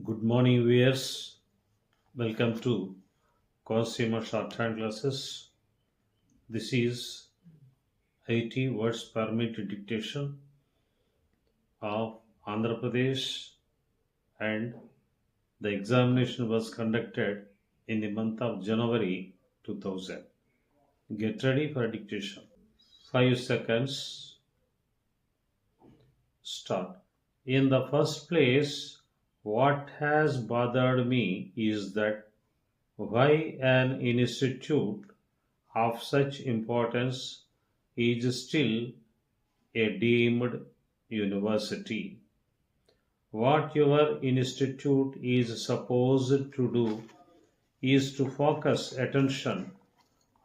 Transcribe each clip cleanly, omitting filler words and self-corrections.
Good morning, viewers. Welcome to Consumer Shorthand classes. This is 80 words per minute dictation of Andhra Pradesh, and the examination was conducted in the month of January 2000. Get ready for dictation. 5 seconds. Start. In the first place, what has bothered me is that why an institute of such importance is still a deemed university. What your institute is supposed to do is to focus attention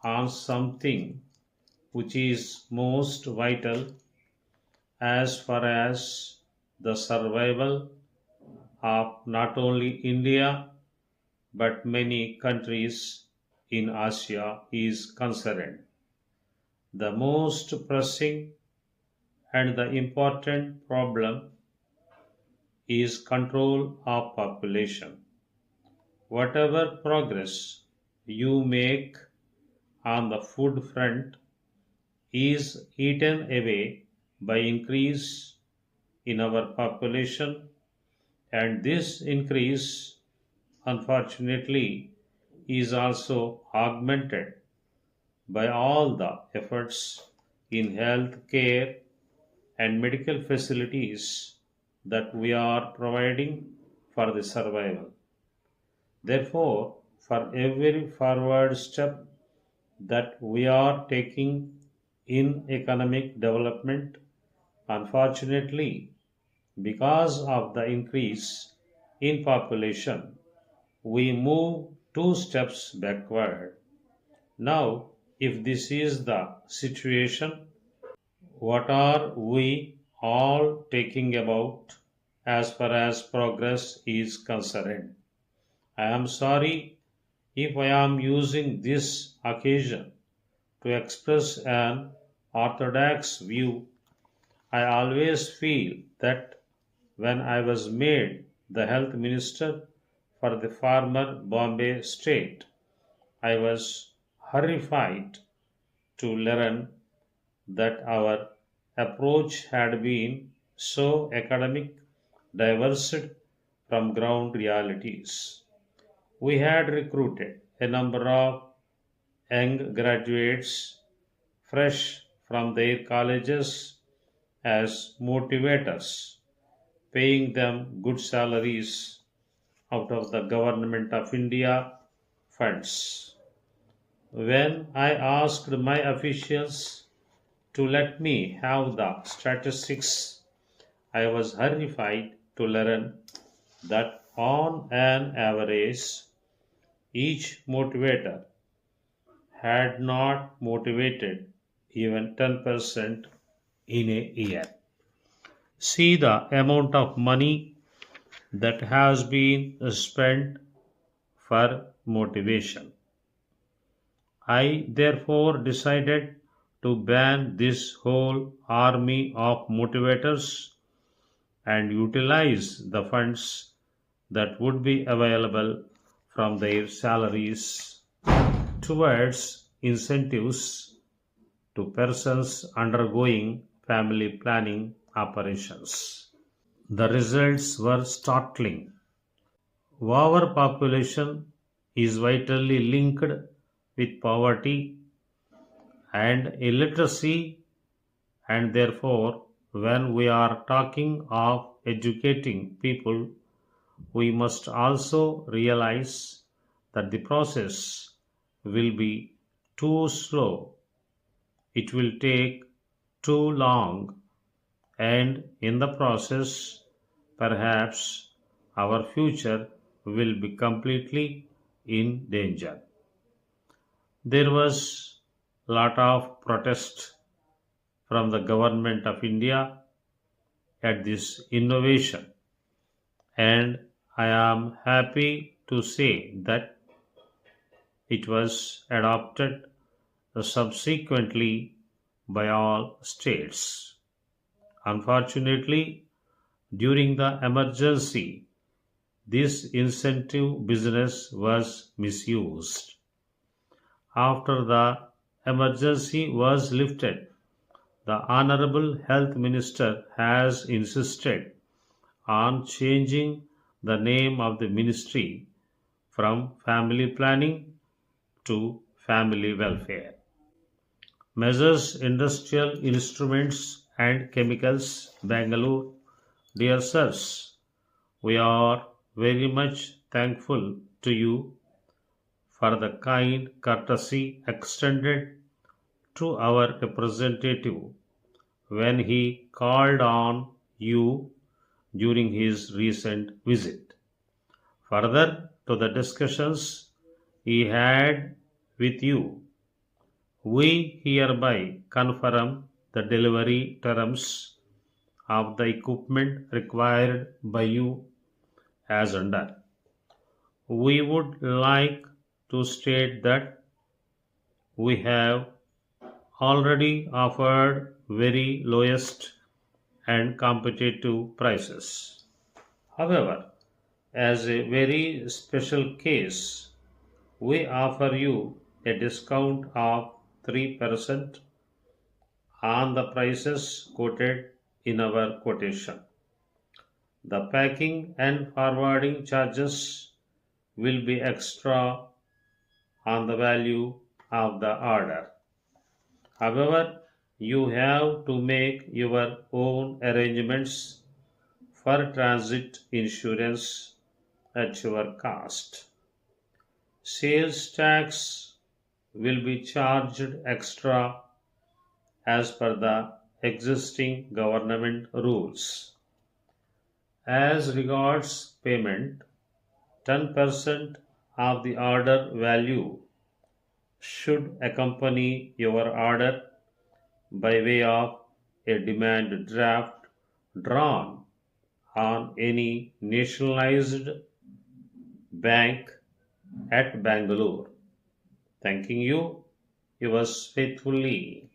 on something which is most vital as far as the survival of not only India but many countries in Asia is concerned. The most pressing and the important problem is control of population. Whatever progress you make on the food front is eaten away by increase in our population, and this increase unfortunately is also augmented by all the efforts in health care and medical facilities that we are providing for the survival. Therefore, for every forward step that we are taking in economic development, unfortunately, because of the increase in population, we move two steps backward. Now, if this is the situation, what are we all talking about as far as progress is concerned? I am sorry if I am using this occasion to express an orthodox view. I always feel that when I was made the health minister for the former Bombay state, I was horrified to learn that our approach had been so academic, divorced from ground realities. We had recruited a number of young graduates fresh from their colleges as motivators, paying them good salaries out of the Government of India funds. When I asked my officials to let me have the statistics, I was horrified to learn that on an average, each motivator had not motivated even 10% in a year. See the amount of money that has been spent for motivation. I therefore decided to ban this whole army of motivators and utilize the funds that would be available from their salaries towards incentives to persons undergoing family planning operations. The results were startling. Overpopulation is vitally linked with poverty and illiteracy, and therefore, when we are talking of educating people, we must also realize that the process will be too slow, it will take too long, and in the process, perhaps our future will be completely in danger. There was a lot of protest from the government of India at this innovation, and I am happy to say that it was adopted subsequently by all states. Unfortunately, during the emergency, this incentive business was misused. After the emergency was lifted, the Honorable Health Minister has insisted on changing the name of the ministry from family planning to family welfare. Measures Industrial Instruments and Chemicals, Bangalore. Dear sirs, we are very much thankful to you for the kind courtesy extended to our representative when he called on you during his recent visit. Further to the discussions he had with you, we hereby confirm the delivery terms of the equipment required by you as under. We would like to state that we have already offered very lowest and competitive prices. However, as a very special case, we offer you a discount of 3% on the prices quoted in our quotation. The packing and forwarding charges will be extra on the value of the order. However, you have to make your own arrangements for transit insurance at your cost. Sales tax will be charged extra as per the existing government rules. As regards payment, 10% of the order value should accompany your order by way of a demand draft drawn on any nationalized bank at Bangalore. Thanking you, yours faithfully.